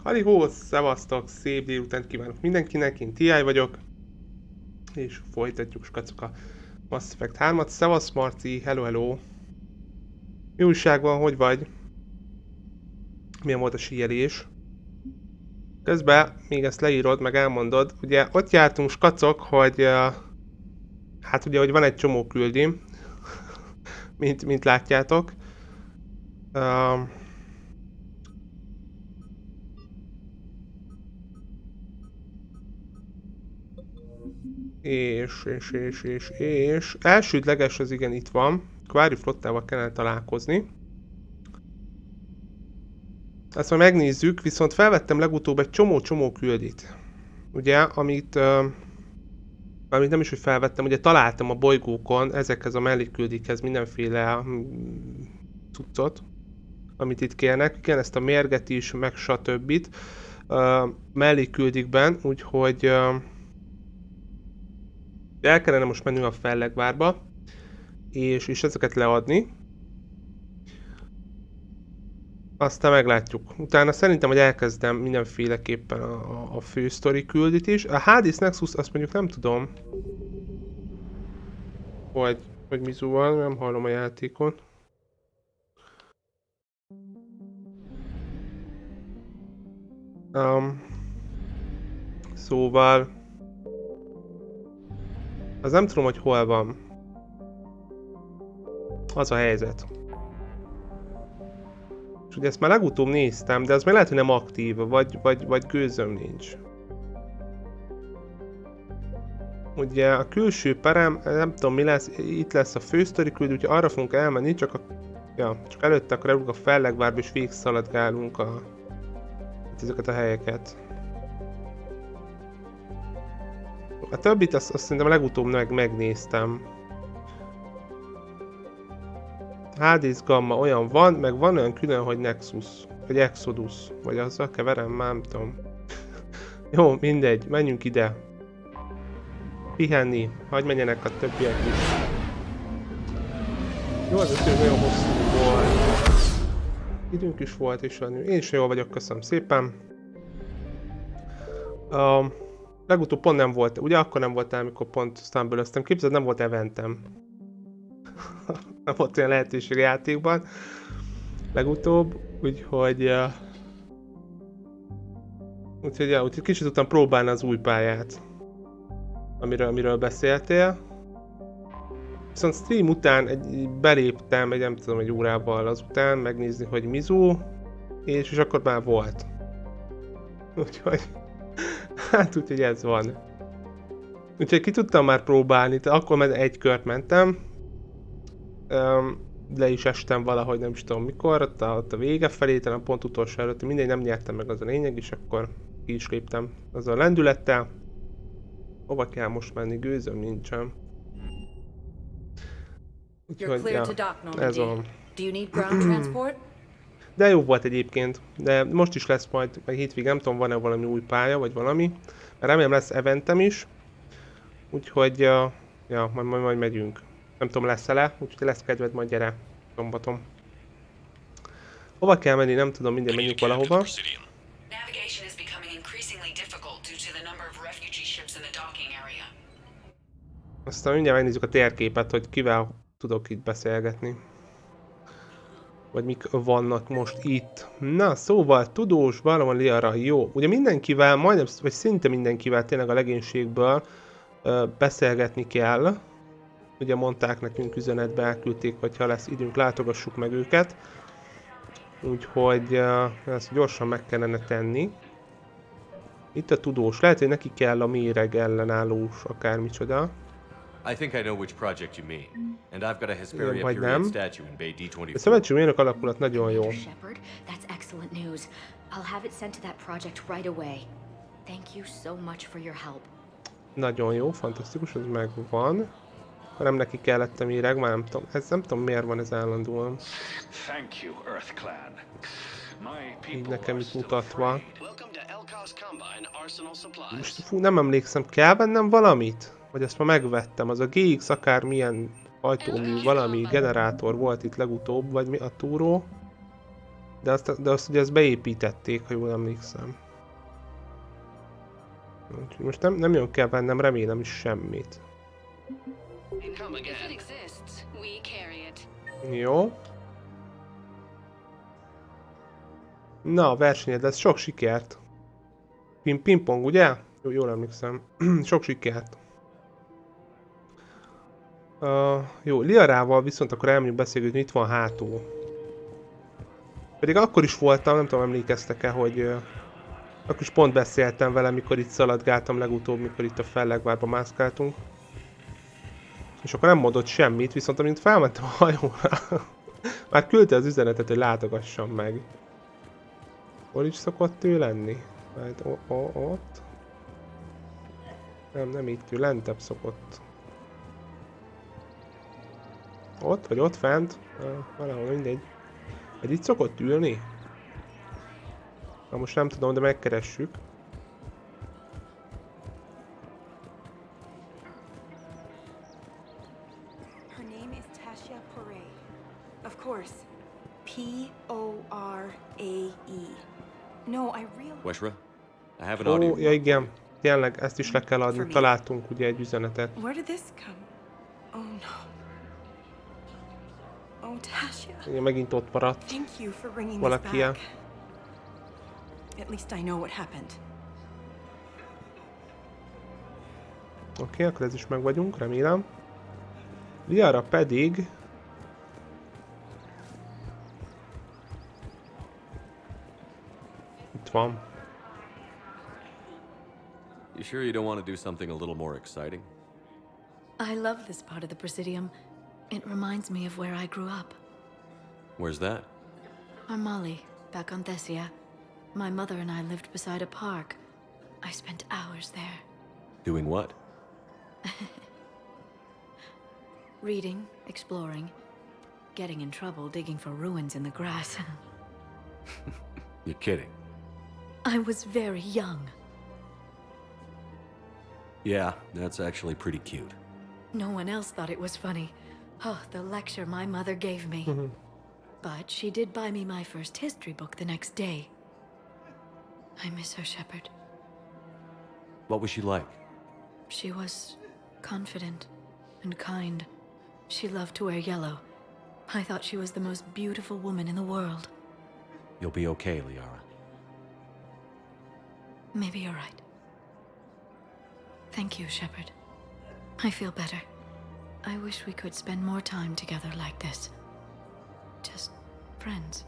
Halihó, szevasztok, szép délután kívánok mindenkinek, én Teee-I vagyok. És folytatjuk, skacok, a Mass Effect 3-at. Szevasz Marci, hello hello. Mi újság van, hogy vagy? Milyen volt a síelés? Közben még ezt leírod, meg elmondod. Ugye ott jártunk, skacok, hogy hát ugye, hogy van egy csomó küldi, mint látjátok. És elsődleges az igen itt van. Kvári flottával kellene találkozni. Ezt majd megnézzük, viszont felvettem legutóbb egy csomó küldit. Ugye, amit nem is, hogy felvettem, ugye találtam a bolygókon ezekhez a mellékküldikhez mindenféle cuccot, amit itt kérnek. Igen, ezt a mérget is, meg stb. Mellékküldikben, úgyhogy el kellene most menni a fellegvárba, és ezeket leadni. Aztán meglátjuk. Utána szerintem, hogy elkezdem mindenféleképpen a fő sztori küldit is. A Hades Nexus, azt mondjuk nem tudom, hogy mizu van, nem hallom a játékon. Szóval az nem tudom, hogy hol van. Az a helyzet. És ugye ezt már legutóbb néztem, de az még lehet, hogy nem aktív, vagy gőzöm nincs. Ugye a külső perem, nem tudom mi lesz, itt lesz a fősztori küld, úgyhogy arra fogunk elmenni, csak előtte akkor elugok a fellegvárba és végigszaladgálunk ezeket a helyeket. A többit azt szerintem legutóbb megnéztem. Hades Gamma olyan van, meg van olyan külön, hogy Nexus, vagy Exodus, vagy azzal keverem, már nem tudom. Jó, mindegy, menjünk ide. Pihenni, hagyj menjenek a többiek is. Jó, az ötő nagyon hosszú volt. Időnk is volt, és én is jól vagyok, köszönöm szépen. Legutóbb pont nem volt, ugye akkor nem voltál, amikor pont stumble-öztem, képzeld, nem volt eventem. Nem volt olyan lehetőség a játékban legutóbb, úgyhogy kicsit tudtam próbálni az új pályát, amiről beszéltél. Viszont stream után beléptem nem tudom, egy órával azután megnézni, hogy mizu, és akkor már volt. Úgyhogy ez van. Úgyhogy ki tudtam már próbálni, akkor már egy kört mentem. Le is estem valahogy, nem is tudom mikor, ott a vége felé, talán pont utolsó előtt, mindegy, nem nyertem meg, az a lényeg, és akkor ki is léptem azzal a lendülettel. Hova kell most menni? Gőzöm nincsen. Úgyhogy, ja, ez van. De jó volt egyébként, de most is lesz majd hétvégén, nem tudom, van-e valami új pálya, vagy valami. Remélem lesz eventem is. Úgyhogy, ja, majd megyünk. Nem tudom, lesz-e le, úgyhogy lesz kedved, majd gyere szombaton. Hova kell menni, nem tudom, mindjárt menjünk valahova. Aztán mindjárt megnézzük a térképet, hogy kivel tudok itt beszélgetni. Vagy mik vannak most itt. Na, szóval tudós, valahol jó. Ugye mindenkivel, majdnem, vagy szinte mindenkivel tényleg a legénységből beszélgetni kell. Ugye mondták nekünk üzenetbe, elküldték, hogy ha lesz időnk, látogassuk meg őket. Úgyhogy ezt gyorsan meg kellene tenni. Itt a tudós. Lehet, hogy neki kell a méreg ellenállós akármicsoda. Vagy nem. A szövetségi mérnök alakulat nagyon jó. Nagyon jó, fantasztikus, ez megvan. Nem neki kellett a méreg, már nem tudom. Ez nem tudom miért van ez állandóan. Így nekem itt mutatva. Most fú, nem emlékszem, kell vennem valamit? Vagy ezt már megvettem, az a GX akármilyen ajtómű, valami generátor volt itt legutóbb, vagy mi a túró. De azt ugye ezt beépítették, ha jól emlékszem. Úgyhogy most nem jön kell vennem, remélem is semmit. Jó. Na, versenyed lesz, sok sikert. Pingpong, ugye? Jól emlékszem. Sok sikert. Jó, Liarával viszont akkor elmondjuk beszélgetni, itt van hátul. Pedig akkor is voltam, nem tudom, emlékeztek-e, hogy akkor is pont beszéltem vele, mikor itt szaladgáltam legutóbb, mikor itt a fellegvárba mászkáltunk. És akkor nem mondott semmit, viszont amint felmentem a hajóra, már küldte az üzenetet, hogy látogassam meg. Hol is szokott ő lenni? Hát ott? Nem itt, ő lentebb szokott. Ott, vagy ott fent? Valahol mindegy. Vagy itt szokott ülni? Na most nem tudom, de megkeressük. Her name is Tasha Poré. Of course. P-O-R-A-E. No, I really... Weshra, I have an audio. Ó, ja igen. Tényleg, ezt is le kell adni. Találtunk ugye egy üzenetet. Where did this come? Oh no. Oh, Tasha. Igen, megint ott maradt. Thank you for bringing Valaki this back. At least I know what happened. Oké, akkor ez is meg vagyunk, remélem. Liara pedig... Itt van. You sure you don't want to do something a little more exciting? I love this part of the Presidium. It reminds me of where I grew up. Where's that? Armali, back on Thessia. My mother and I lived beside a park. I spent hours there. Doing what? Reading, exploring, getting in trouble digging for ruins in the grass. You're kidding. I was very young. Yeah, that's actually pretty cute. No one else thought it was funny. Oh, the lecture my mother gave me. But she did buy me my first history book the next day. I miss her, Shepard. What was she like? She was confident and kind. She loved to wear yellow. I thought she was the most beautiful woman in the world. You'll be okay, Liara. Maybe you're right. Thank you, Shepard. I feel better. I wish we could spend more time together like this. Just friends.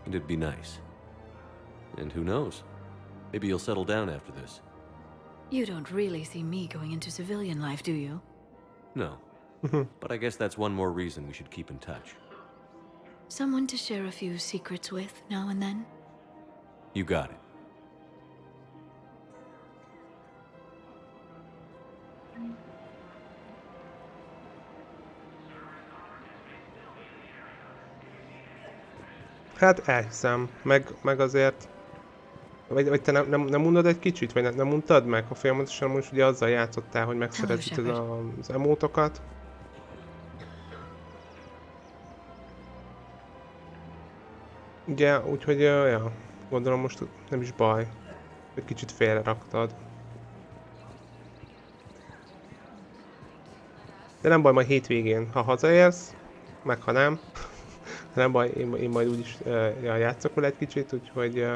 And it'd be nice. And who knows? Maybe you'll settle down after this. You don't really see me going into civilian life, do you? No. But I guess that's one more reason we should keep in touch. Someone to share a few secrets with now and then? You got it. Hát elhiszem, meg azért... Vagy te nem unod egy kicsit? Vagy nem untad meg? Ha folyamatosan most ugye azzal játszottál, hogy megszerezzük az emótokat. Ugye, úgyhogy, ja, gondolom most nem is baj. Egy kicsit félre raktad. De nem baj, majd hétvégén, ha hazaérsz, meg ha nem. Nem baj, én majd úgyis játszok vele egy kicsit, úgyhogy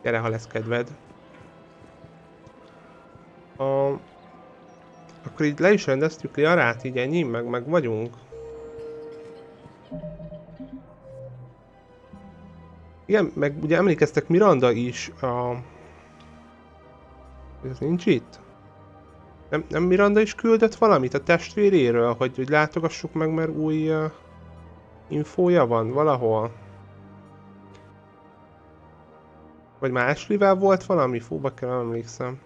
gyere, ha lesz kedved. Akkor így le is rendeztük Liarát, így ennyi, meg vagyunk. Igen, meg ugye emlékeztek Miranda is ez nincs itt? Nem Miranda is küldött valamit a testvéréről, hogy látogassuk meg, mert új infója van valahol? Vagy már Ashley-vel volt valami? Fúba kell, emlékszem.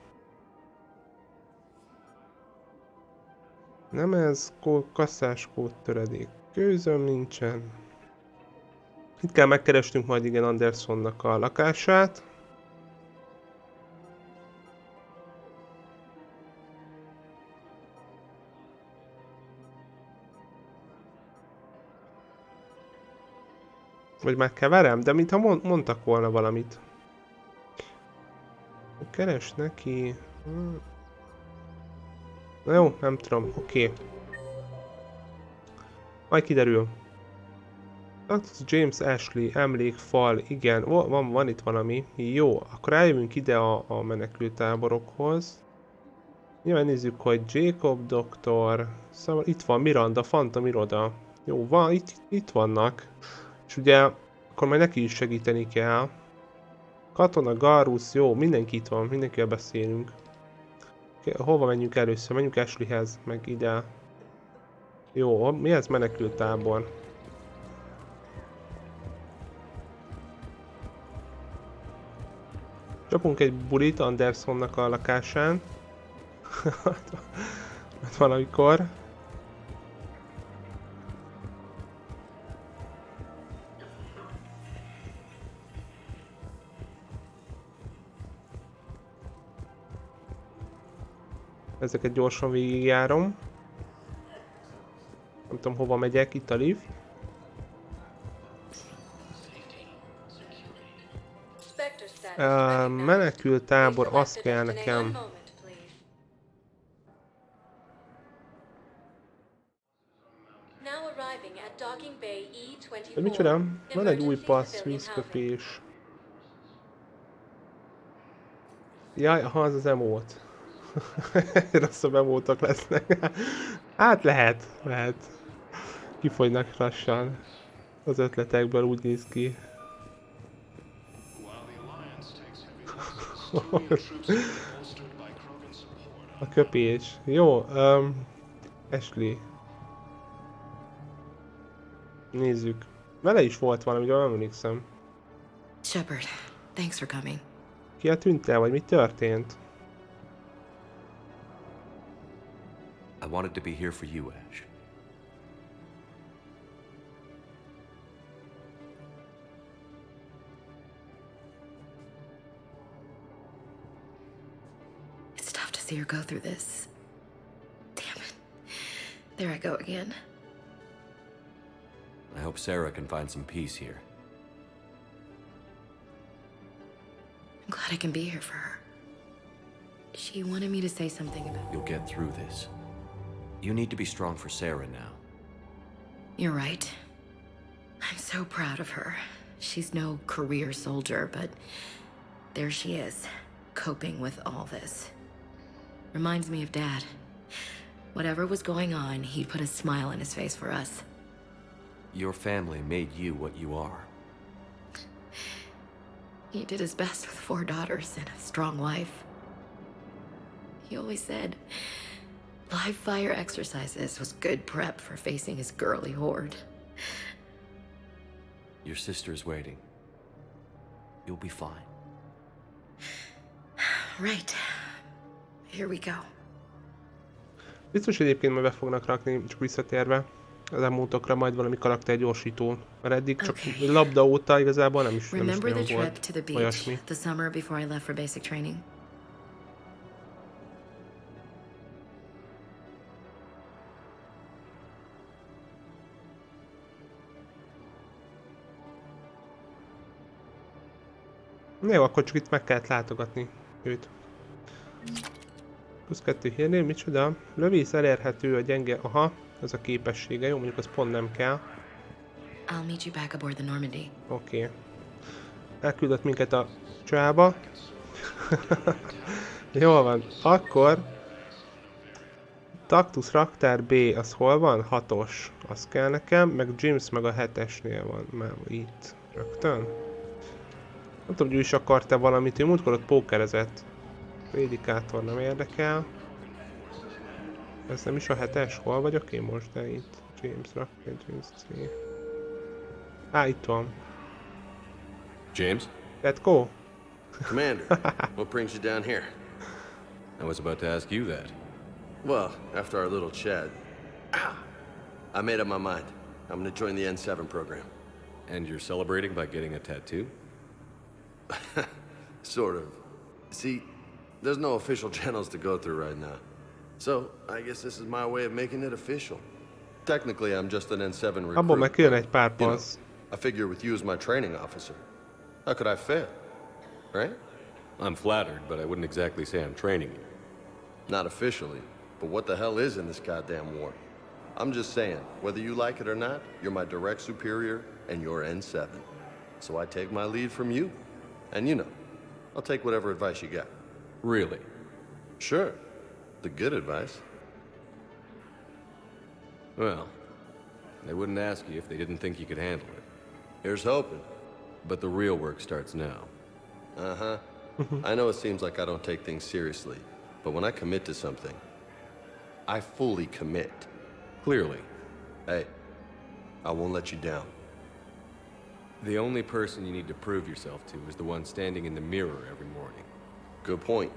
Nem ez, kasszáskód töredék. Gőzöm nincsen. Itt kell megkerestünk majd igen Andersonnak a lakását. Vagy már keverem, de mintha mondtak volna valamit. Keres neki... Na jó, nem tudom, oké. Majd kiderül. James Ashley, emlékfal, igen, van itt valami. Jó, akkor eljövünk ide a menekültáborokhoz. Nyilván nézzük, hogy Jacob doktor, szóval itt van Miranda, Phantom iroda. Jó, itt vannak. És ugye, akkor majd neki is segíteni kell. Katona, Garus, jó, mindenki itt van, mindenkivel beszélünk. Hova menjünk először? Menjünk Ashleyhez, meg ide. Jó, mi ez menekültábor? Csapunk egy bulit Andersonnak a lakásán. Valamikor. Ezeket gyorsan végigjárom. Nem tudom hova megyek, itt a lift. Menekültábor, az kell nekem. De micsoda? Van egy új passz, vízköpés. Jaj, aha, az az emót. Rosszabb emótok lesznek. Hát lehet. Kifogynak lassan. Az ötletekből úgy néz ki. A köpés. Jó, Ashley. Nézzük. Vele is volt valami, de nem emlékszem. Shepard, thanks for coming. Ki eltűnt el, vagy mi történt? I wanted to be here for you, Ash. It's tough to see her go through this. Damn it. There I go again. I hope Sarah can find some peace here. I'm glad I can be here for her. She wanted me to say something about... You'll get through this. You need to be strong for Sarah now. You're right. I'm so proud of her. She's no career soldier, but there she is, coping with all this. Reminds me of Dad. Whatever was going on, he'd put a smile on his face for us. Your family made you what you are. He did his best with 4 daughters and a strong wife. He always said live fire exercises was good prep for facing his girly horde. Your sister's waiting. You'll be fine. Right. Here we go. Biztos egyébként majd be fognak rakni, csak visszatérve az emótokra majd valami karaktergyorsító. Mert eddig csak labda óta igazából nem is Remember the nagyon trip to the volt beach olyasmi. the summer before I left for basic training? Jó, akkor csak itt meg kellett látogatni őt. +2 hírnél, micsoda? Lövész elérhető a gyenge... Aha, ez a képessége, jó, mondjuk az pont nem kell. I'll meet you back aboard the Normandy. Oké. Elküldött minket a csába. Jól van, akkor... Taktus raktár B, az hol van? 6-os. Az kell nekem, meg James meg a 7-esnél van. Már itt. Rögtön. Nem tudom, hogy ő is akart-e valamit, ő múltkor ott pókerezett. Prédikátor nem érdekel. Ez nem is a 7-es? Hol vagyok én most? De itt. James raktár, James C. Itt van. James? Let's go! Commander, what brings you down here? I was about to ask you that. Well, after our little chat, I made up my mind. I'm gonna join the N7 program. And you're celebrating by getting a tattoo? Sort of. See, there's no official channels to go through right now. So, I guess this is my way of making it official. Technically, I'm just an N7 recruit. Abból meg kijön egy pár You know, passz. I figure with you as my training officer, how could I fail? Right? I'm flattered, but I wouldn't exactly say I'm training you. Not officially, but what the hell is in this goddamn war? I'm just saying, whether you like it or not, you're my direct superior and you're N7. So I take my lead from you. And you know, I'll take whatever advice you got. Really? Sure. The good advice. Well, they wouldn't ask you if they didn't think you could handle it. Here's hoping. But the real work starts now. Uh-huh. I know it seems like I don't take things seriously, but when I commit to something, I fully commit. Clearly. Hey, I won't let you down. The only person you need to prove yourself to is the one standing in the mirror every morning. Good point.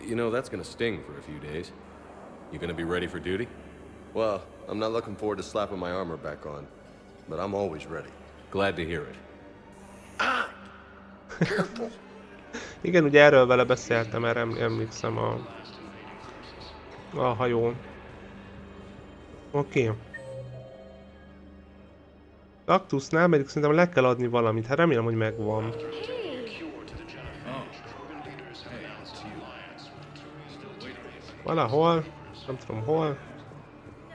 You know, that's gonna sting for a few days. You gonna be ready for duty? Well, I'm not looking forward to slapping my armor back on, but I'm always ready. Glad to hear it. Igen, ugye erről vele beszéltem, erre emlékszem a hajón. Oké. Kaktusznál pedig szerintem le kell adni valamit, hát remélem, hogy megvan. Valahol, nem tudom hol.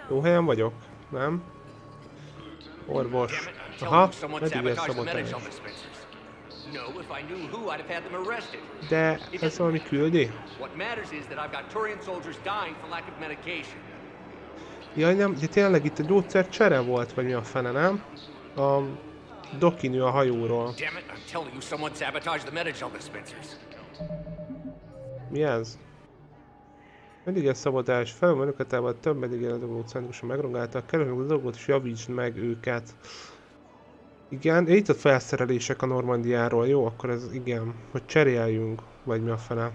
Jó helyen vagyok, nem? Orvos. Aha, megígér szabotás. De ez valami küldi? Jaj nem, de tényleg itt a gyógyszercsere volt, vagy mi a fene, nem? A dokinő a hajóról. Mi ez? Megígér szabotás, felül önöketával több megígér dolgot szándékosan megrongáltak, kerülnek a dolgot és javítsd meg őket. Igen, itt a felszerelések a Normandiáról, jó, akkor ez igen, hogy cseréljünk, vagy mi a fene.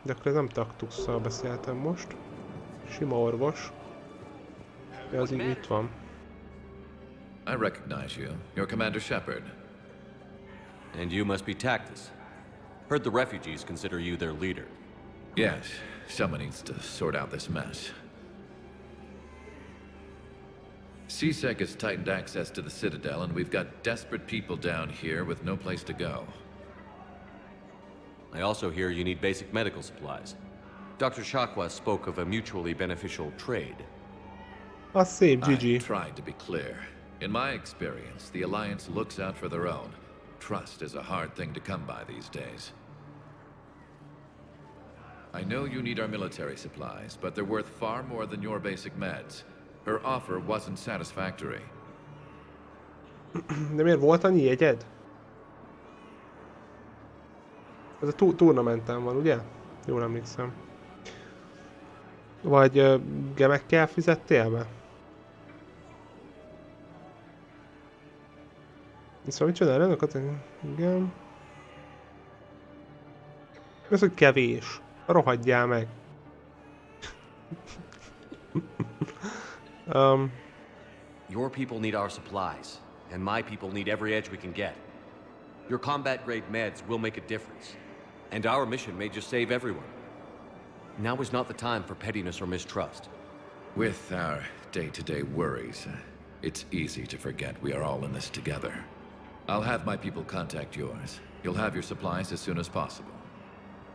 De akkor ez nem taktusszal beszéltem most. Sima orvos. Ja, az így itt van. I recognize you. You're Commander Shepard. And you must be Tactus. Heard the refugees consider you their leader. Yes, someone needs to sort out this mess. CSEC has tightened access to the Citadel, and we've got desperate people down here with no place to go. I also hear you need basic medical supplies. Dr. Shakwa spoke of a mutually beneficial trade. Az szép, GG. I tried to be clear. In my experience, the Alliance looks out for their own. Trust is a hard thing to come by these days. I know you need our military supplies, but they're worth far more than your basic meds. Her offer wasn't satisfactory. De miért volt annyi jegyed? Ez a turnamenten van, ugye? Jól emlékszem. Vagy gemekkel fizettél be? Szóval mit csinál önöket? Igen. Ez, hogy kevés. Rohadjál meg. Your people need our supplies, and my people need every edge we can get. Your combat-grade meds will make a difference, and our mission may just save everyone. Now is not the time for pettiness or mistrust. With our day-to-day worries, it's easy to forget we are all in this together. I'll have my people contact yours. You'll have your supplies as soon as possible.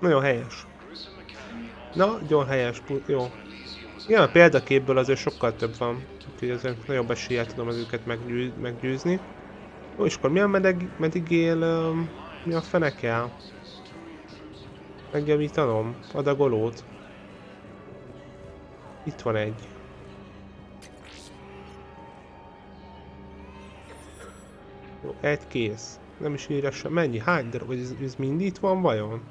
Nagyon helyes. Na, nagyon helyes, jó. Igen, a példaképből azért sokkal több van. Úgyhogy azért nagyobb eséllyel tudom őket meggyőzni. Jó, és akkor milyen medigél, mi a fene kell? Megjavítanom? Adagolót. Itt van egy. Jó, egy kész. Nem is írja sem. Mennyi? Hány darab? Ez mind itt van vajon?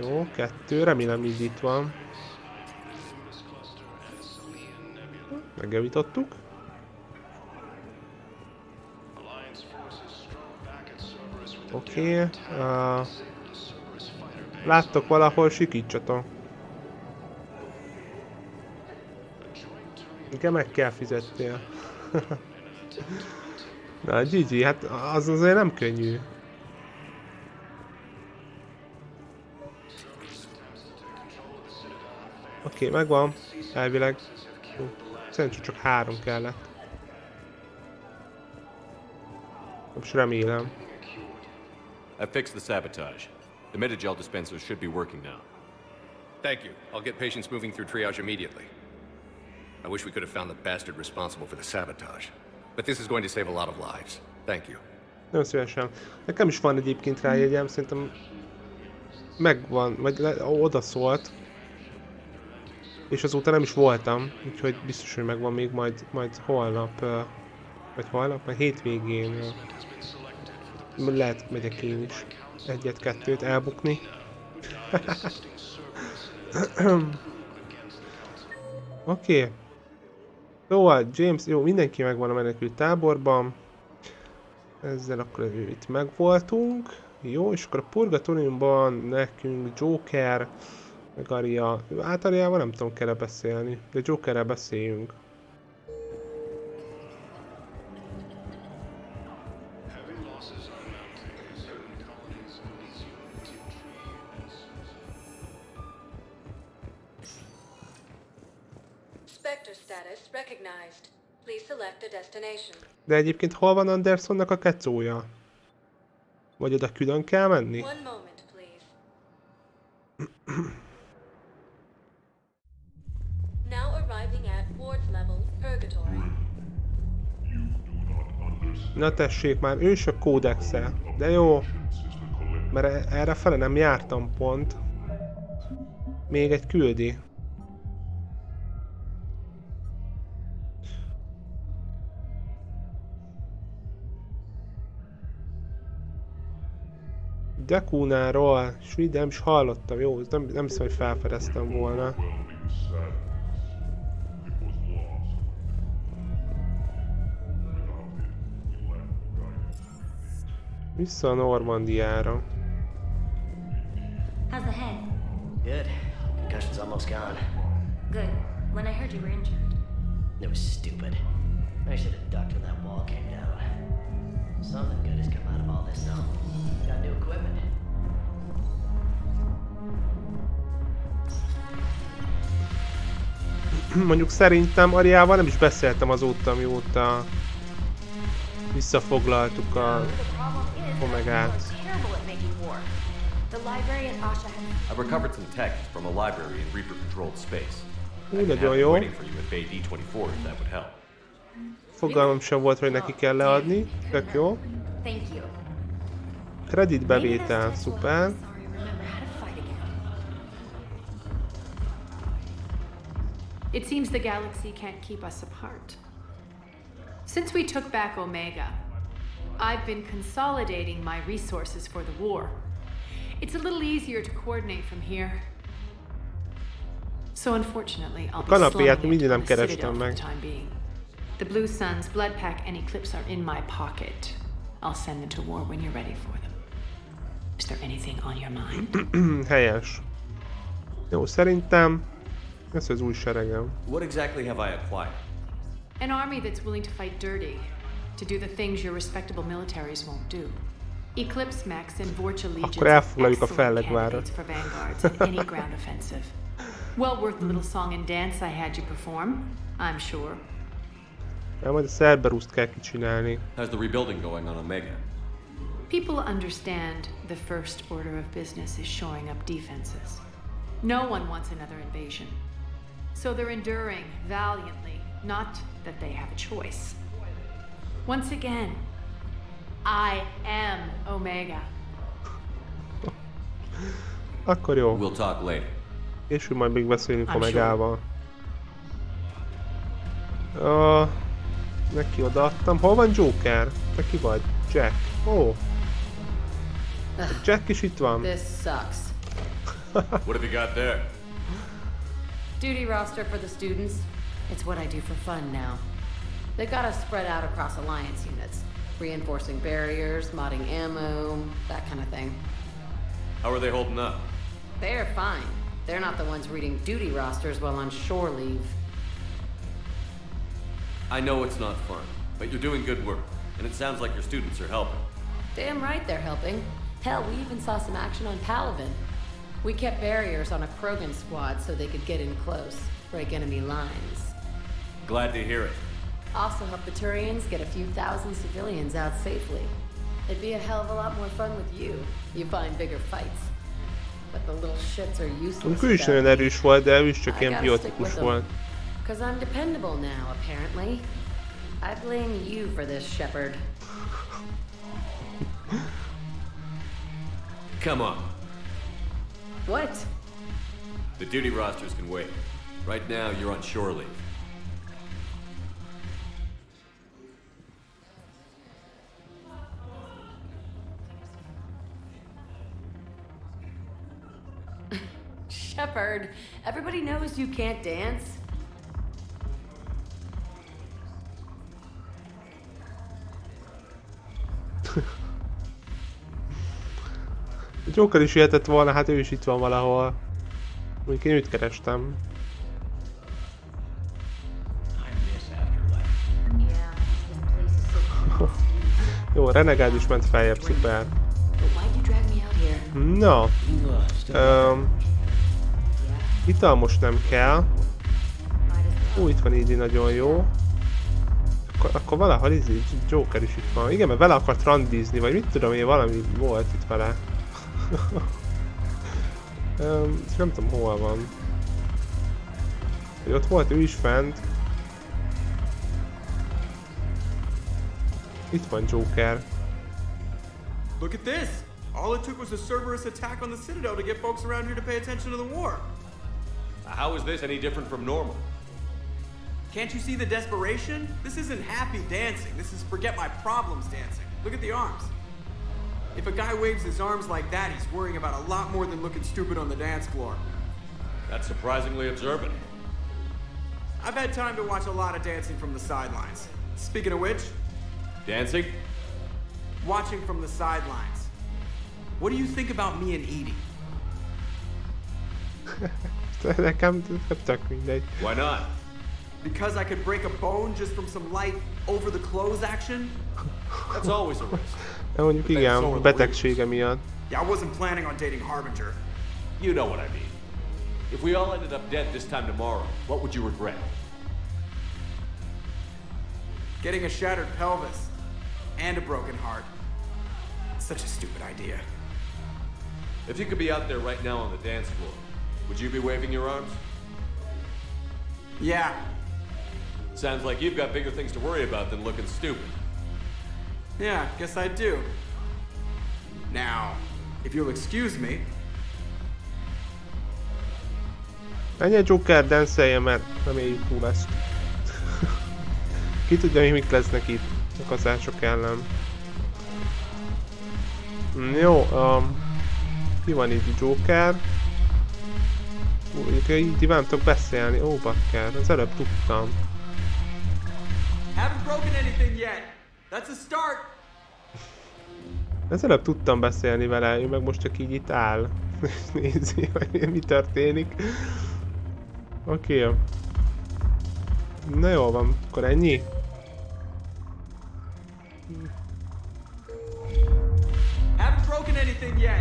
Jó, 2. Remélem így itt van. Megjavítottuk. Oké. Láttok valahol, sikítsatok. Igen, meg kell fizettél. Na, GG, hát az azért nem könnyű. Oké, megvan. Elvileg. Szerintem csak 3 kellett. Most remélem. I fixed the sabotage. The metagel dispensers should be working now. Thank you. I'll get patients moving through triage immediately. I wish we could have found the bastard responsible for the sabotage. But this is going to save a lot of lives. Thank you. Nagyon szívesen. Nekem is van egyébként rá jegyem, szerintem megvan, vagy oda szólt. És azóta nem is voltam, úgyhogy biztos, hogy megvan még majd holnap, vagy holnap, majd hétvégén. Lehet megyek én is egyet-kettőt elbukni. Oké. Szóval James, jó, mindenki megvan a menekült táborban. Ezzel akkor itt megvoltunk. Jó, és akkor a Purgatoriumban nekünk Joker, meg Aria. Hát Ariával nem tudom, kell beszélni, de Jokerrel beszéljünk. Spectre status recognized. Please select a destination. De egyébként hol van Andersonnak a kecója? Vagy oda külön kell menni? One moment, please. Now arriving at Ward's level, Purgatory. Na tessék már, ősök kódexe. De jó. Mert errefele nem jártam pont. Még egy küldi. Dekúnáról, és nem is hallottam, jó, nem hiszem, hogy felfedeztem volna. Vissza a Normandiára. How's the head? Good. Concussion's almost gone. Good. When I heard you were injured. It was stupid. I should have ducked when that wall came down. Something good has come out of all this, though. Got new equipment. Mondjuk szerintem Ariával nem is beszéltem azóta, mióta visszafoglaltuk a Omegát. I've recovered some text from a library in Reaper-controlled space. I Nagyon can have it jó. waiting for you in Bay D24 if that would help. Fogalmam sem volt, hogy neki kell leadni. Tök jó. Thank you. Kreditbevétel, szuper. It seems the galaxy can't keep us apart. Since we took back Omega, I've been consolidating my resources for the war. It's a little easier to coordinate from here. So unfortunately, I'll be Kanapéját slumming mindig into nem the kerestem Citadel for meg. the time being. The Blue Suns, Blood Pack, and Eclipse are in my pocket. I'll send them to war when you're ready for them. Is there anything on your mind? Helyes. Jó, szerintem ez az új seregem. What exactly have I acquired? An army that's willing to fight dirty, to do the things your respectable militaries won't do. Eclipse Max and Vorcha Legions Akkor are elfoglaljuk a excellent fellegvárat. candidates for vanguards in any ground offensive. Well worth the little song and dance I had you perform, I'm sure. Majd a Cerberuszt kell kicsinálni. How's the rebuilding going on Omega? People understand the first order of business is shoring up defenses. No one wants another invasion. So they're enduring valiantly, not that they have a choice. Once again, I am Omega. Akkor jó. We'll talk later. Később majd még beszélünk I'm Omegával. Neki odaadtam. Hol van Joker? Te ki vagy? Jack. Ó. Jack is itt van. This sucks. What have you got there? Duty roster for the students. It's what I do for fun now. They got us spread out across Alliance units. Reinforcing barriers, modding ammo, that kind of thing. How are they holding up? They're fine. They're not the ones reading duty rosters while on shore leave. I know it's not fun, but you're doing good work, and it sounds like your students are helping. Damn right they're helping. Hell, we even saw some action on Palaven. We kept barriers on a Krogan squad so they could get in close, break enemy lines. Glad to hear it. Also helped the Turians get a few thousand civilians out safely. It'd be a hell of a lot more fun with you. You find bigger fights. But the little shits are useless. Ő is nagyon erős volt, de ő is csak ilyen biotikus volt. Because I'm dependable now, apparently. I blame you for this, Shepard. Come on. What? The duty rosters can wait. Right now, you're on shore leave. Shepard, everybody knows you can't dance. Joker is jöhetett volna, hát ő is itt van valahol. Mondjuk én őt kerestem. Jó, Renegád is ment feljebb, szuper. Na. Ital most nem kell. Ó, itt van így nagyon jó. Akkor valahol így Joker is itt van. Igen, mert vele akart randizni, vagy mit tudom én, valami volt itt vele. Nem tudom hol van. Ott volt ő is fent. Itt van Joker. Look at this! All it took was a Cerberus attack on the Citadel to get folks around here to pay attention to the war. How is this any different from normal? Can't you see the desperation? This isn't happy dancing. This is forget my problems dancing. Look at the arms. If a guy waves his arms like that, he's worrying about a lot more than looking stupid on the dance floor. That's surprisingly observant. I've had time to watch a lot of dancing from the sidelines. Speaking of which... Dancing? Watching from the sidelines. What do you think about me and Edie? Nekem tök mindegy. Why not? Because I could break a bone just from some light over-the-clothes action? That's always a risk. De mondjuk igen, betegsége miatt. Yeah, I wasn't planning on dating Harbinger. You know what I mean. If we all ended up dead this time tomorrow, what would you regret? Getting a shattered pelvis. And a broken heart. Such a stupid idea. If you could be out there right now on the dance floor, would you be waving your arms? Yeah. Sounds like you've got bigger things to worry about than looking stupid. Yeah, guess I do. Now, if you'll excuse me... Menj egy Joker, dance-elje, mert reméljük túl ezt. Ki tudja, mik lesznek itt a kazások ellen. Jó, ki van itt Joker? Így nem tudok beszélni. Ó, bakker, az előbb tudtam. Haven't broken anything yet. That's a start. Az előbb tudtam beszélni vele, ő meg most csak így itt áll. Nézi, hogy mi történik. Oké. Na jól van, akkor ennyi?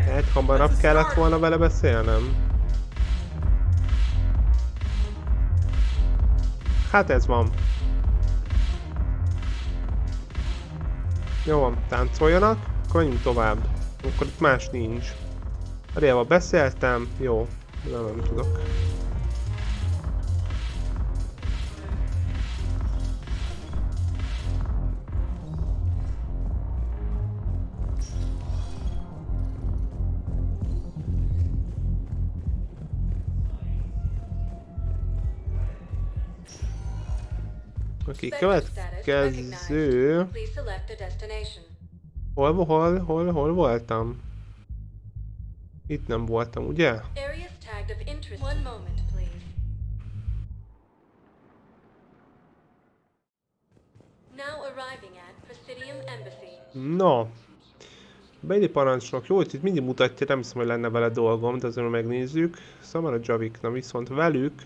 Hát hamarabb kellett volna vele beszélnem. Hát ez van. Jó van, táncoljanak, akkor menjünk tovább. Akkor itt más nincs. Ariával beszéltem, jó, nem tudok. Oké, következő... Hol voltam? Itt nem voltam, ugye? No. Beli parancsnok, jó, itt mindig mutatja, nem hiszem, hogy lenne vele dolgom, de azért megnézzük. Samara Javikna, viszont velük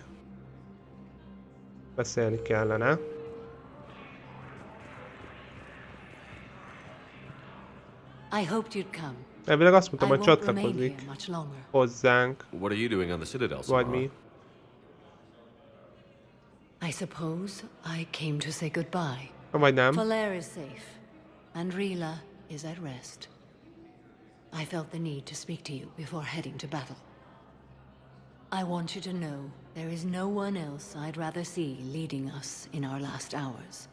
beszélni kellene. I hoped you'd come. Elvileg azt mondtam, hogy csatlakozik hozzánk. What are you doing on the Citadel, Vagy mi. I suppose I came to say goodbye. Vagy nem. Valère is safe. And Rila, is at rest. I felt the need to speak to you before heading to battle. I want you to know there is no one else I'd rather see leading us in our last hours.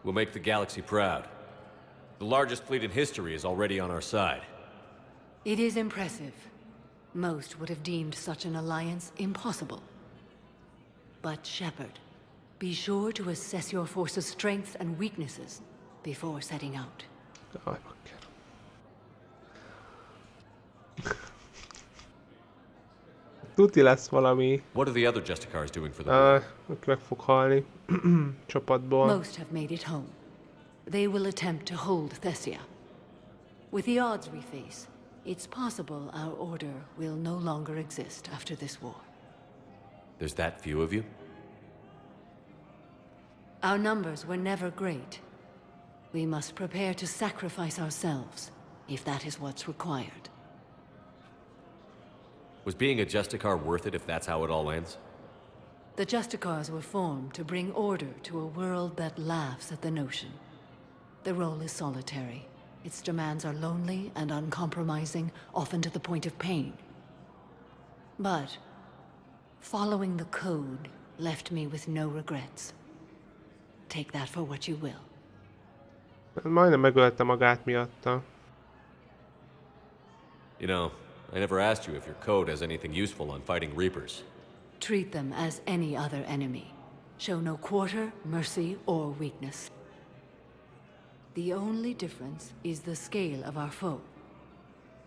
We'll make the galaxy proud. The largest fleet in history is already on our side. It is impressive. Most would have deemed such an alliance impossible. But Shepard, be sure to assess your force's strengths and weaknesses before setting out. Tuti lesz valami. What are the other Justicars doing for the war? Aki meg fog halni. Csapatból. Most have made it home. They will attempt to hold Thessia. With the odds we face, it's possible our order will no longer exist after this war. There's that few of you? Our numbers were never great. We must prepare to sacrifice ourselves, if that is what's required. Was being a Justicar worth it if that's how it all ends? The Justicars were formed to bring order to a world that laughs at the notion. The role is solitary. Its demands are lonely and uncompromising, often to the point of pain. But following the code left me with no regrets. Take that for what you will. Majdnem megölte magát miatta. You know, I never asked you if your code has anything useful on fighting Reapers. Treat them as any other enemy. Show no quarter, mercy, or weakness. The only difference is the scale of our foe.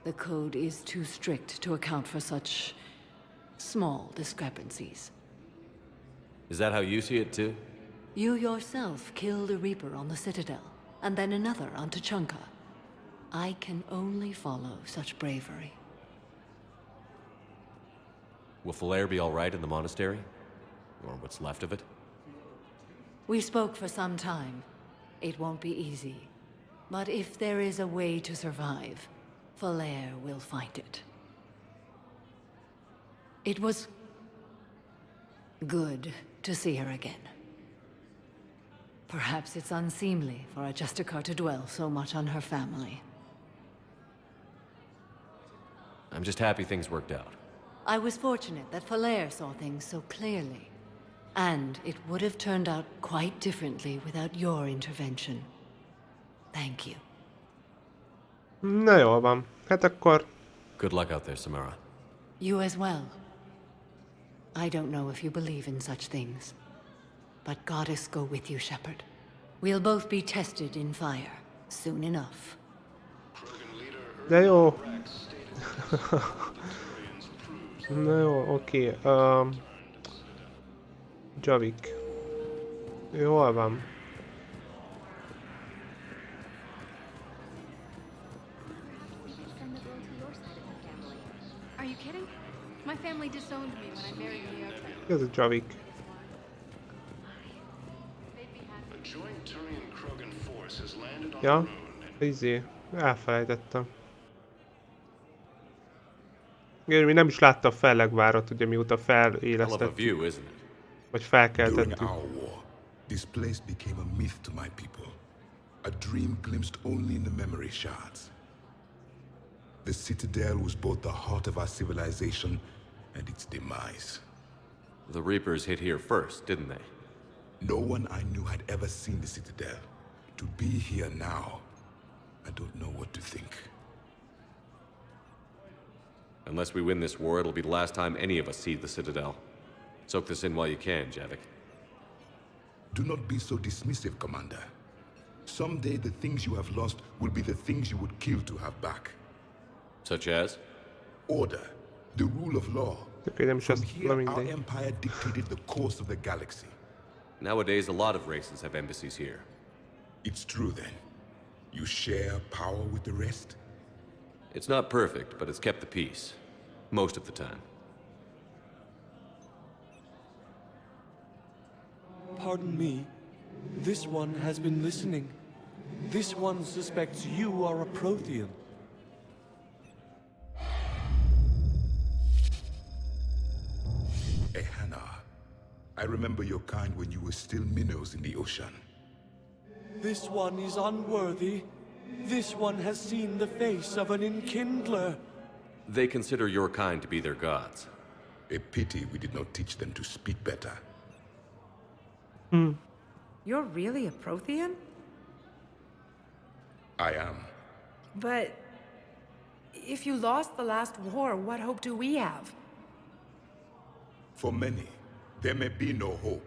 The code is too strict to account for such small discrepancies. Is that how you see it too? You yourself killed a Reaper on the Citadel, and then another on Tuchanka. I can only follow such bravery. Will Falair be all right in the monastery? Or what's left of it? We spoke for some time. It won't be easy. But if there is a way to survive, Falair will find it. It was good to see her again. Perhaps it's unseemly for a Justicar to dwell so much on her family. I'm just happy things worked out. I was fortunate that Falair saw things so clearly. And it would have turned out quite differently without your intervention. Thank you. Na jól van. Hát akkor... Good luck out there, Samara. You as well. I don't know if you believe in such things. But Goddess go with you, Shepard. We'll both be tested in fire, soon enough. De jó. Na jó, oké. Javik. Ő hol van? Are you kidding? My family disowned me when I married a New York Times. Ez a Javik. Ja, izé, elfelejtettem. Igen, mi nem is látta a fellegvárat, ugye mióta felélesztettük. Vagy felkeltettük. During our war, this place became a myth to my people. A dream glimpsed only in the memory shards. The Citadel was both the heart of our civilization and its demise. The Reapers hit here first, didn't they? No one I knew had ever seen the Citadel. To be here now, I don't know what to think. Unless we win this war, it'll be the last time any of us see the Citadel. Soak this in while you can, Javik. Do not be so dismissive, Commander. Someday the things you have lost will be the things you would kill to have back. Such as? Order, the rule of law. From here, our empire dictated the course of the galaxy. Nowadays, a lot of races have embassies here. It's true, then. You share power with the rest? It's not perfect, but it's kept the peace. Most of the time. Pardon me. This one has been listening. This one suspects you are a Prothean. Ehana, I remember your kind when you were still minnows in the ocean. This one is unworthy. This one has seen the face of an enkindler. They consider your kind to be their gods. A pity we did not teach them to speak better. You're really a Prothean? I am. But if you lost the last war, what hope do we have? For many, there may be no hope.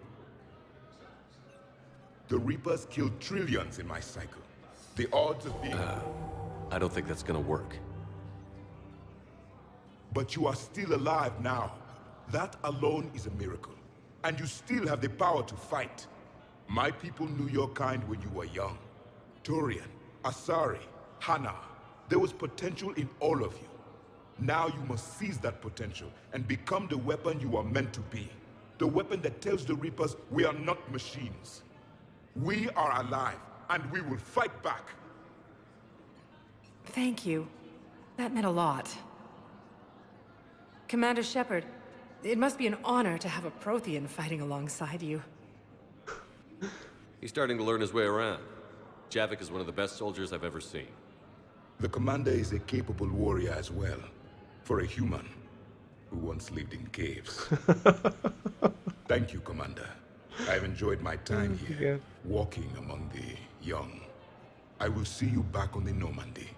The Reapers killed trillions in my cycle. The odds of being... I don't think that's gonna work. But you are still alive now. That alone is a miracle. And you still have the power to fight. My people knew your kind when you were young. Turian, Asari, Hana. There was potential in all of you. Now you must seize that potential and become the weapon you are meant to be. The weapon that tells the Reapers we are not machines. We are alive, and we will fight back. Thank you. That meant a lot. Commander Shepard, it must be an honor to have a Prothean fighting alongside you. He's starting to learn his way around. Javik is one of the best soldiers I've ever seen. The commander is a capable warrior as well. For a human who once lived in caves. Thank you, Commander. I've enjoyed my time here, walking among the young. I will see you back on the Normandy.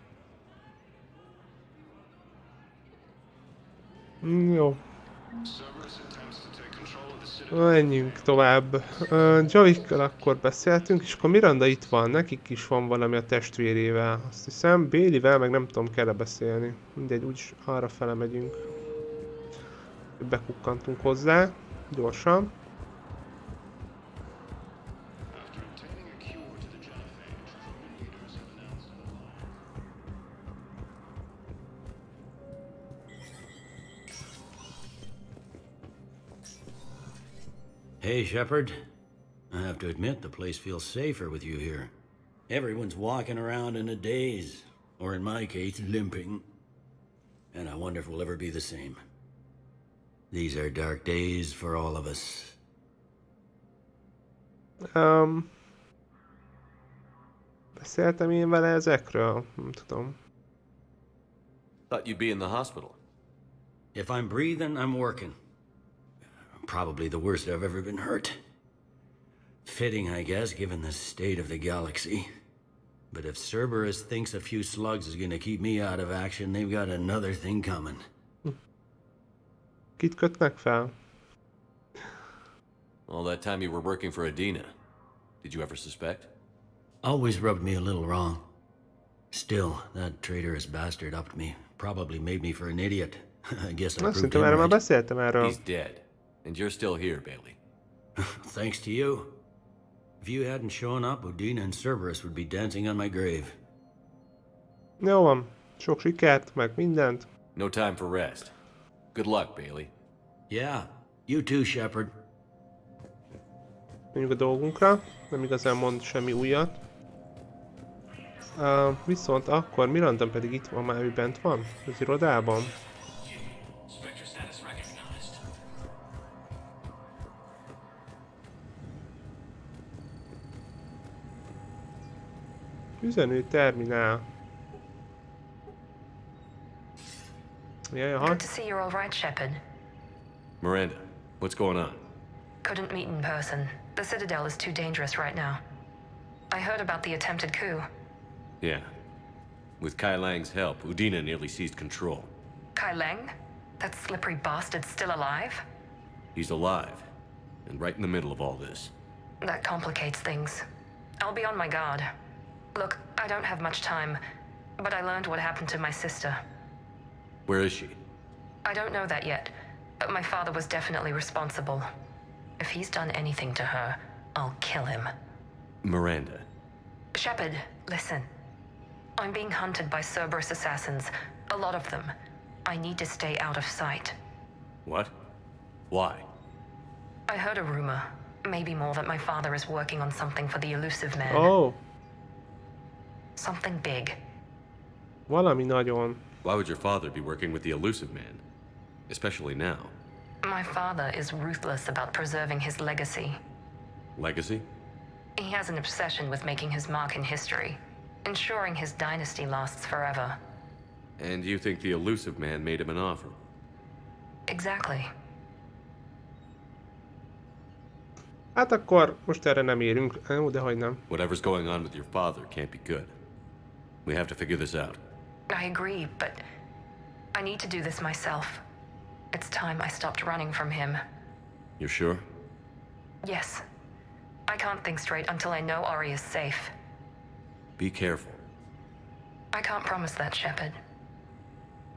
Jó. Menjünk tovább. Javikkal akkor beszéltünk, és akkor Miranda itt van, nekik is van valami a testvérével. Azt hiszem, Baileyvel meg nem tudom, kell beszélni. Mindegy, úgyis arra fele megyünk. Bekukkantunk hozzá, gyorsan. Hey, Shepard. I have to admit, the place feels safer with you here. Everyone's walking around in a daze, or in my case, limping. And I wonder if we'll ever be the same. These are dark days for all of us. Beszéltem én vele ezekről? Nem tudom. Thought you'd be in the hospital. If I'm breathing, I'm working. Probably the worst I've ever been hurt. Fitting, I guess, given the state of the galaxy. But if Cerberus thinks a few slugs is gonna keep me out of action, they've got another thing coming. Kit kötnek fel? All that time you were working for Ideje, did you ever suspect? Always rubbed me a little wrong. Still, that traitorous bastard upped me. Probably made me for an idiot. I guess I proved him right. Beszéltem erről. He's dead. And you're still here, Bailey. Thanks to you. If you hadn't shown up, Udina and Cerberus would be dancing on my grave. Jó van. Sok sikert, meg mindent. No time for rest. Good luck, Bailey. Yeah, you too, Shepard. Menjünk a dolgunkra. Nem igazán mond semmi újat. Viszont akkor Miranda pedig itt van, már ő bent van? Az irodában? Üzenő terminál. Good to see you're all right, Shepard. Miranda, what's going on? Couldn't meet in person. The Citadel is too dangerous right now. I heard about the attempted coup. Yeah. With Kai Lang's help, Udina nearly seized control. Kai Lang? That slippery bastard's still alive? He's alive, and right in the middle of all this. That complicates things. I'll be on my guard. Look, I don't have much time, but I learned what happened to my sister. Where is she? I don't know that yet, but my father was definitely responsible. If he's done anything to her, I'll kill him. Miranda. Shepard, listen. I'm being hunted by Cerberus assassins, a lot of them. I need to stay out of sight. What? Why? I heard a rumor, maybe more, that my father is working on something for the elusive man. Oh. Something big. Valami nagyon. Why would your father be working with the elusive man? Especially now. My father is ruthless about preserving his legacy. Legacy? He has an obsession with making his mark in history, ensuring his dynasty lasts forever. And you think the elusive man made him an offer? Exactly. Hát akkor most erre nem érünk. Jó, de hogy nem. Whatever's going on with your father can't be good. We have to figure this out. I agree, but I need to do this myself. It's time I stopped running from him. You're sure? Yes. I can't think straight until I know Ari is safe. Be careful. I can't promise that, Shepard.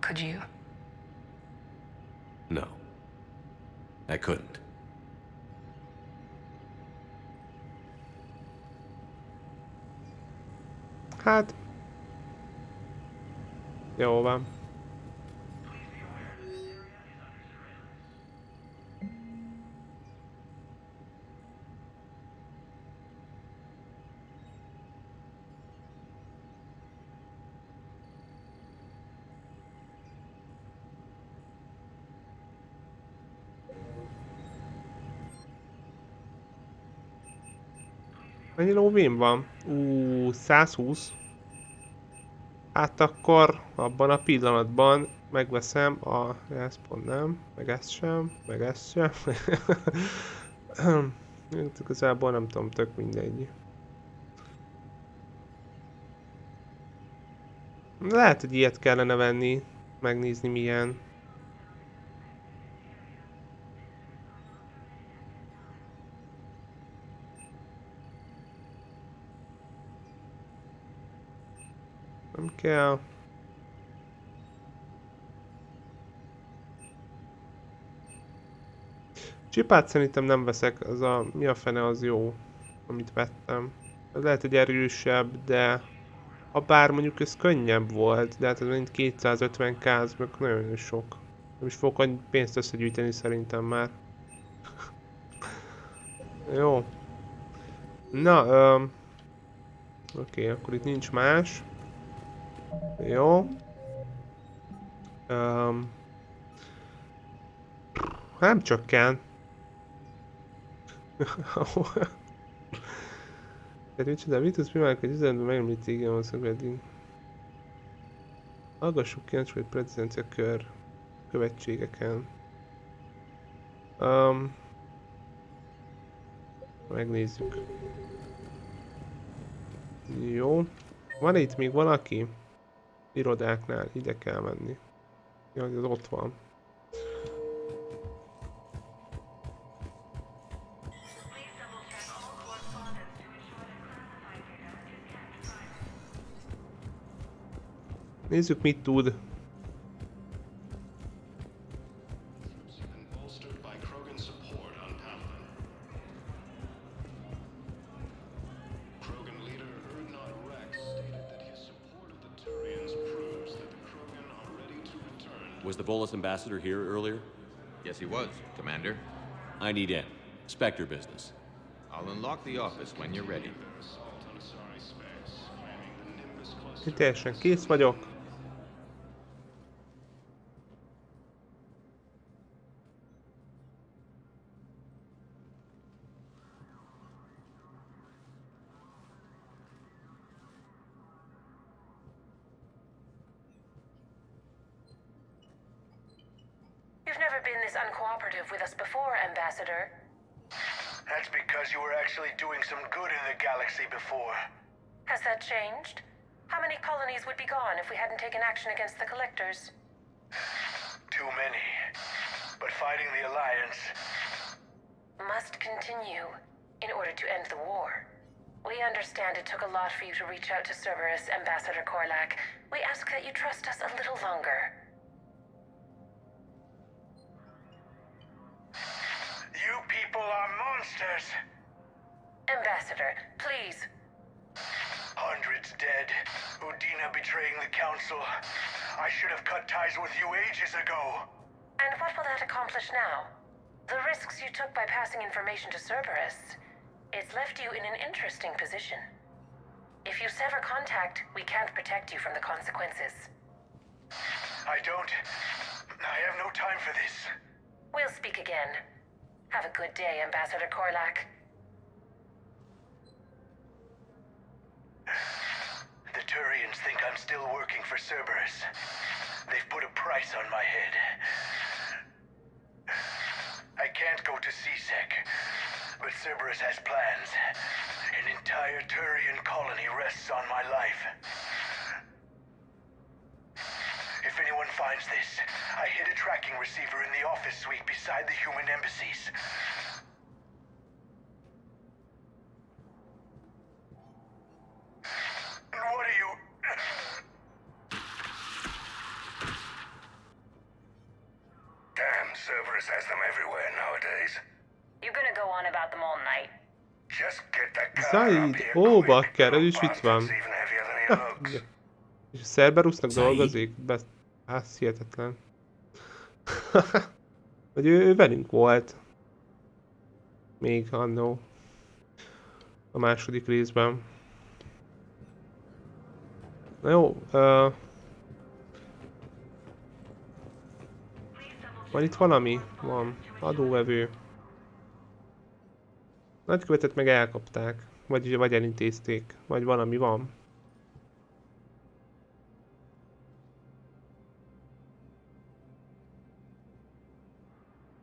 Could you? No. I couldn't. Hát... Jó van. Mennyi lóvém van? 120. Hát akkor abban a pillanatban megveszem a... Ezt pont nem, meg ezt sem, meg ezt sem. Igazából nem tudom, tök mindegy. Lehet, hogy ilyet kellene venni, megnézni milyen. Nem kell. Csipát szerintem nem veszek, az a... Mi a fene az jó, amit vettem. Ez lehet, hogy erősebb, de... Ha bár mondjuk ez könnyebb volt, de hát ez mind 250k, az meg nagyon sok. Nem is fogok annyi pénzt összegyűjteni szerintem már. Jó. Na, oké, akkor itt nincs más. Jó. Nem csökken. Tehát micsoda, mit tudsz primálni, hogy üzenetben megemlíti, igen, van szögedén. Hallgassuk ki, hogy prezidencia kör követségeken. Megnézzük. Jó. Van itt még valaki? Irodáknál, ide kell menni. Jaj, az ott van. Nézzük, mit tud. Was the Volus ambassador here earlier? Yes, he was, Commander. I need in. Spectre business. I'll unlock the office when you're ready. Én teljesen kész vagyok. You've never been this uncooperative with us before, Ambassador. That's because you were actually doing some good in the galaxy before. Has that changed? How many colonies would be gone if we hadn't taken action against the Collectors? Too many. But fighting the Alliance must continue in order to end the war. We understand it took a lot for you to reach out to Cerberus, Ambassador Korlak. We ask that you trust us a little longer. You people are monsters! Ambassador, please. Hundreds dead. Udina betraying the Council. I should have cut ties with you ages ago. And what will that accomplish now? The risks you took by passing information to Cerberus, it's left you in an interesting position. If you sever contact, we can't protect you from the consequences. I have no time for this. We'll speak again. Have a good day, Ambassador Korlak. The Turians think I'm still working for Cerberus. They've put a price on my head. I can't go to CSEC, but Cerberus has plans. An entire Turian colony rests on my life. If anyone finds this, I hid a tracking receiver in the office suite beside the human embassies. What are you... Damn, Cerberus has them everywhere nowadays. You're gonna go on about them all night. Just get that car up Zaid, here ó, quick. bakker, ez is itt van. Even heavier than he looks. És a Cerberusnak dolgozik? Ez hihetetlen. Hogy ő velünk volt. Még annó. A második részben. Na jó, van itt valami? Van. Adóvevő. Nagykövetet meg elkapták. Vagy elintézték. Vagy valami van.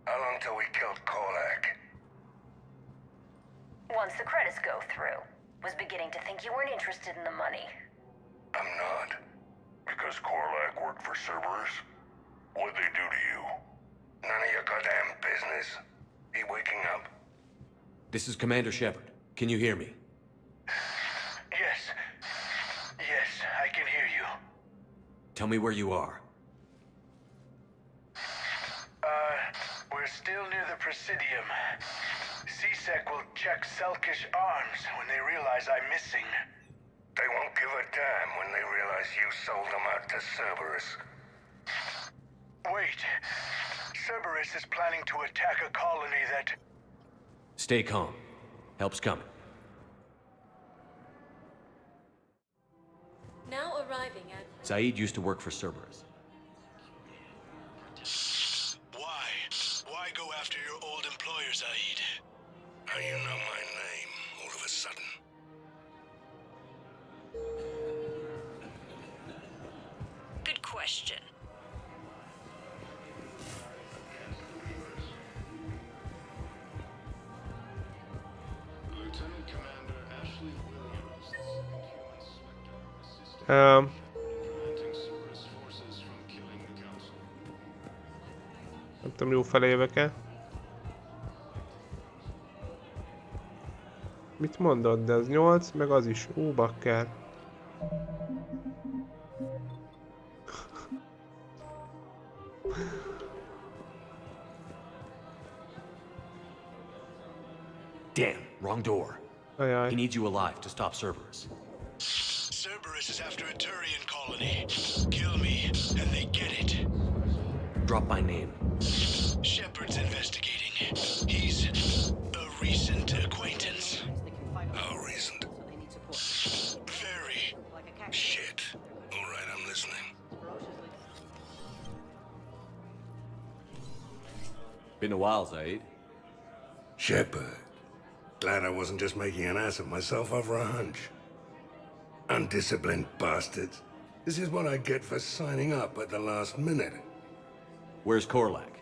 How long till we killed Korlak? Once the credits go through. Was beginning to think you weren't interested in the money. I'm not. Because Korlak worked for Cerberus? What'd they do to you? None of your goddamn business. He waking up? This is Commander Shepard. Can you hear me? Yes. Yes, I can hear you. Tell me where you are. We're still near the Presidium. CSEC will check Selkish arms when they realize I'm missing. They won't give a damn when they realize you sold them out to Cerberus. Wait. Cerberus is planning to attack a colony that... Stay calm. Help's coming. Now arriving at... Zaid used to work for Cerberus. Why? Why go after your old employer, Zaid? How you know my name all of a sudden? Good question. Lieutenant Commander Ashley Williams, nem tudom, jó felé jövök-e. Mit mondod? De az 8, meg az is. Ó, bakker. Damn, wrong door. Ajaj. He needs you alive to stop Cerberus. Cerberus is after a Turian colony. Kill me, and they get it. Drop my name. Shepard's investigating. He's a recent acquaintance. How recent? Very. Shit. All right, I'm listening. Been a while, Zaid. Shepard. Glad I wasn't just making an ass of myself over a hunch. Undisciplined bastards. This is what I get for signing up at the last minute. Where's Korlak?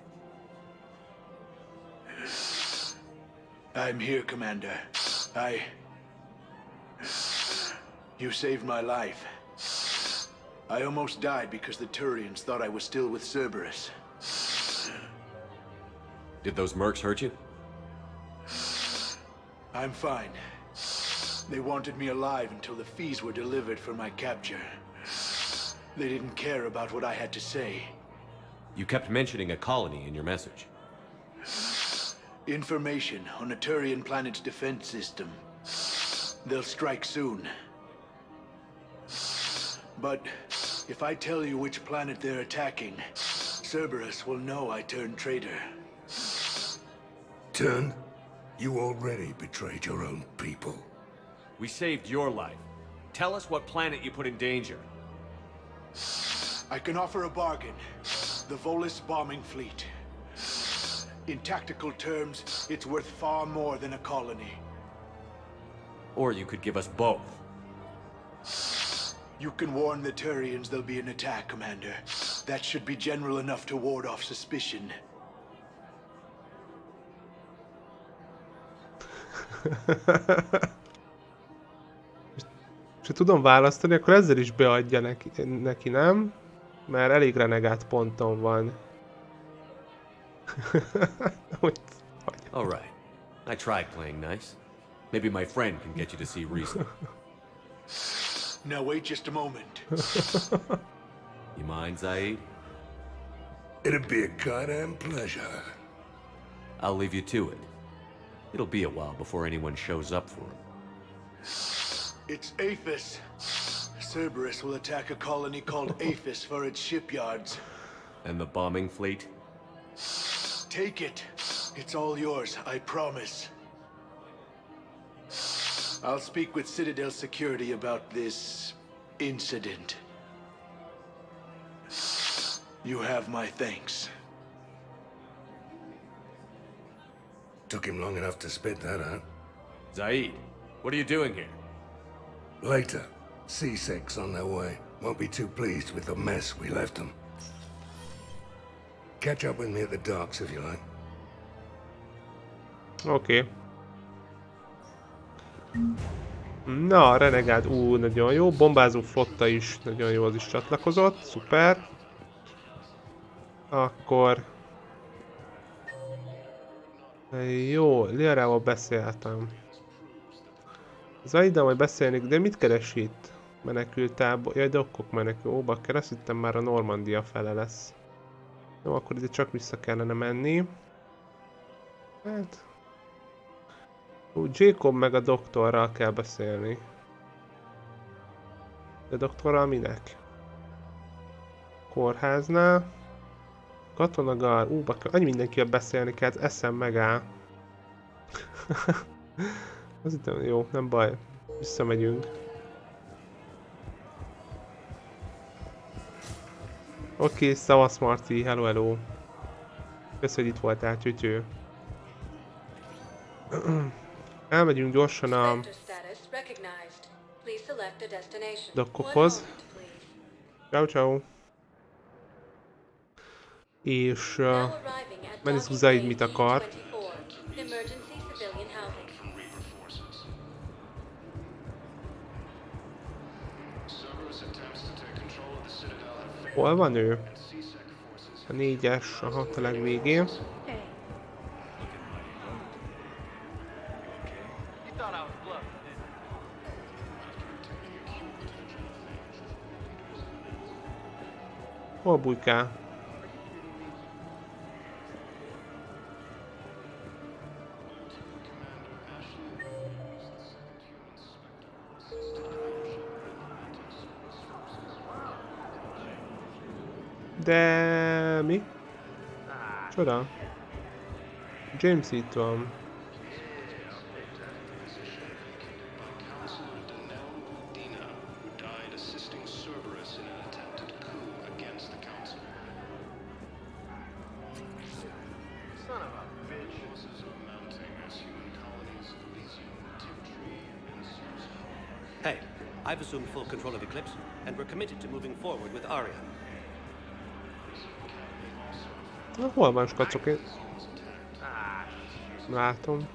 I'm here, Commander. You saved my life. I almost died because the Turians thought I was still with Cerberus. Did those mercs hurt you? I'm fine. They wanted me alive until the fees were delivered for my capture. They didn't care about what I had to say. You kept mentioning a colony in your message. Information on a Turian planet's defense system. They'll strike soon. But if I tell you which planet they're attacking, Cerberus will know I turned traitor. Turn? You already betrayed your own people. We saved your life. Tell us what planet you put in danger. I can offer a bargain. The Volus bombing fleet. In tactical terms, it's worth far more than a colony. Or you could give us both. You can warn the Turians there'll be an attack, Commander. That should be general enough to ward off suspicion. Ha tudom választani, akkor ezzel is beadja neki, nem? Mert elég renegált ponton van. All right. I tried playing nice. Maybe my friend can get you to see reason. Now wait just a moment. You mind, Zaid? It'd be a goddamn pleasure. I'll leave you to it. It'll be a while before anyone shows up for him. It's Aphis. Cerberus will attack a colony called Aphis for its shipyards. And the bombing fleet? Take it. It's all yours, I promise. I'll speak with Citadel security about this incident. You have my thanks. Took him long enough to spit that out. Zaid, what are you doing here? Later. C6 on their way. Won't be too pleased with the mess we left them. Catch up with me at the docks if you like. Oké. Na, Renegade, nagyon jó. Bombázó flotta is, nagyon jó, az is csatlakozott. Szuper. Akkor... Jó, Liarával beszéltem. Zaiddal majd beszélnék, de mit keres itt? Menekültábor... Jaj, de okkok menekül. Ó, bakker, azt hittem már a Normandia fele lesz. Jó, akkor ide csak vissza kellene menni. Hát... Jacob meg a doktorral kell beszélni. De doktorral minek? Kórháznál. Katonagar, bakker, annyi mindenkivel beszélni kell, eszem megáll. Az itt jó, nem baj. Visszamegyünk. Oké, szavasz Marci, hello, hello. Köszönöm, hogy itt voltál, csütyő. Elmegyünk gyorsan a dokkokhoz. Ciao, ciao. És megnézzük Zaid mit akar. Hol van ő? A 4-es, aha, a legvégén. Hol bujkál? De mi? Csoda? James itt van. Hey, I've assumed full control of Eclipse, and we're committed to moving forward with Aria. Na, hol van skacok én? Látom.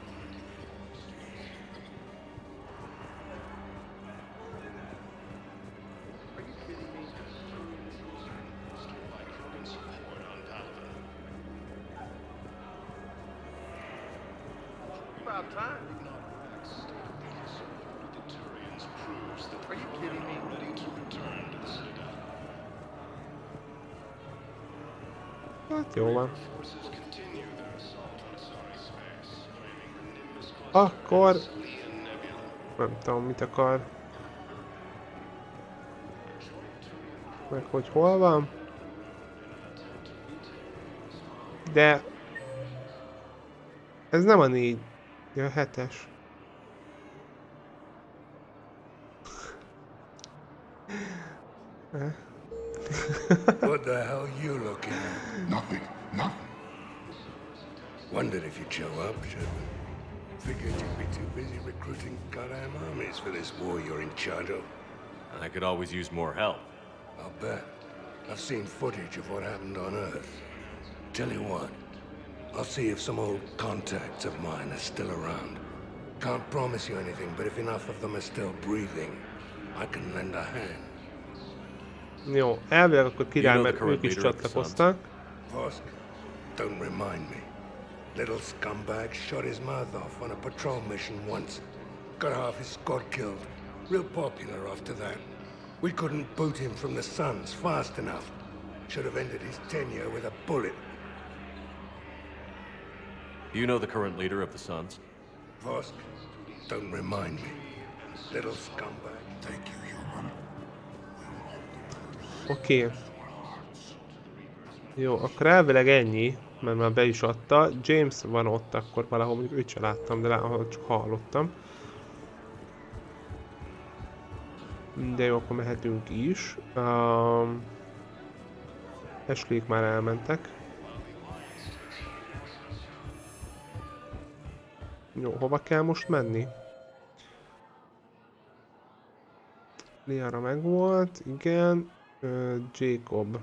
Hát jó van. Akkor... Nem tudom, mit akar. Meg hogy hol van. De... Ez nem a 4. Ja, a 7-es. What the hell are you looking at? Nothing. Nothing. Wondered if you'd show up, Sherman. Figured you'd be too busy recruiting goddamn armies for this war you're in charge of. I could always use more help. I'll bet. I've seen footage of what happened on Earth. Tell you what, I'll see if some old contacts of mine are still around. Can't promise you anything, but if enough of them are still breathing, I can lend a hand. Jó, elvileg akkor király, mert ők is csatlakoztak. Vosk, don't remind me. Little scumbag shot his mouth off on a patrol mission once. Got half his squad killed. Real popular after that. We couldn't boot him from the Suns fast enough. Should have ended his tenure with a bullet. Do you know the current leader of the Suns? Vosk, don't remind me. Little scumbag. Thank you, human. Oké. Jó, akkor elvileg ennyi, mert már be is adta. James van ott akkor valahol, mondjuk őt sem láttam, de csak hallottam. De jó, akkor mehetünk is. Ashleyk már elmentek. Jó, hova kell most menni? Liara megvolt, igen. Jacob.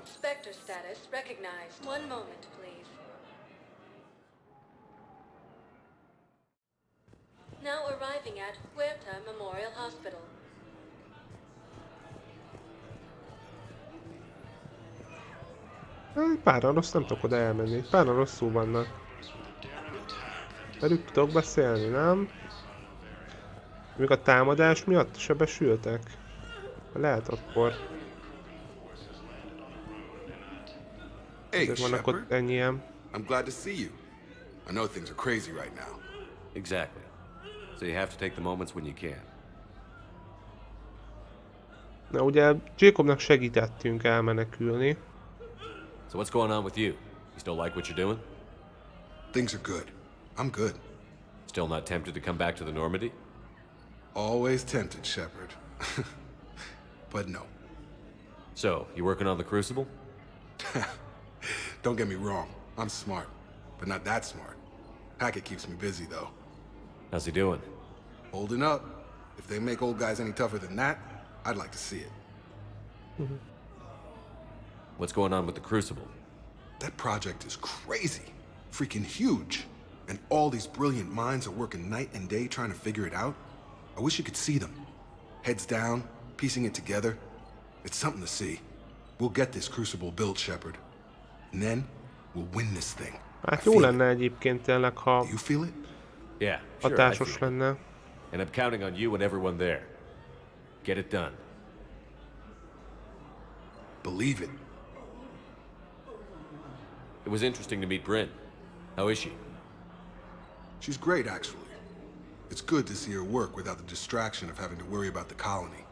Spectre status recognized. One moment, please. Now arriving at Huerta Memorial Hospital. Páran rossz, nem tudok oda elmenni. Páran rosszul vannak. Velük tudok beszélni, nem? Még a támadás miatt sebesültek? Lehet akkor. Hey, Vannak ott ennyien. I'm glad to see you. I know things are crazy right now. Exactly. So you have to take the moments when you can. Na ugye Jacobnak segítettünk elmenekülni. So what's going on with you? You still like what you're doing? Things are good. I'm good. Still not tempted to come back to the Normandy? Always tempted, Shepard. But no. So, you working on the Crucible? Don't get me wrong. I'm smart, but not that smart. Hackett keeps me busy, though. How's he doing? Holding up. If they make old guys any tougher than that, I'd like to see it. What's going on with the Crucible? That project is crazy. Freaking huge. And all these brilliant minds are working night and day trying to figure it out. I wish you could see them. Heads down, piecing it together. It's something to see. We'll get this Crucible built, Shepard. And then, we'll win this thing. Hát jó lenne egyébként tényleg, ha you feel it? Yeah, hatásos lenne. And I'm counting on you and everyone there. Get it done. Believe it. It was interesting to meet Bryn. How is she? She's great, actually. It's good to see her work without the distraction of having to worry about the colony.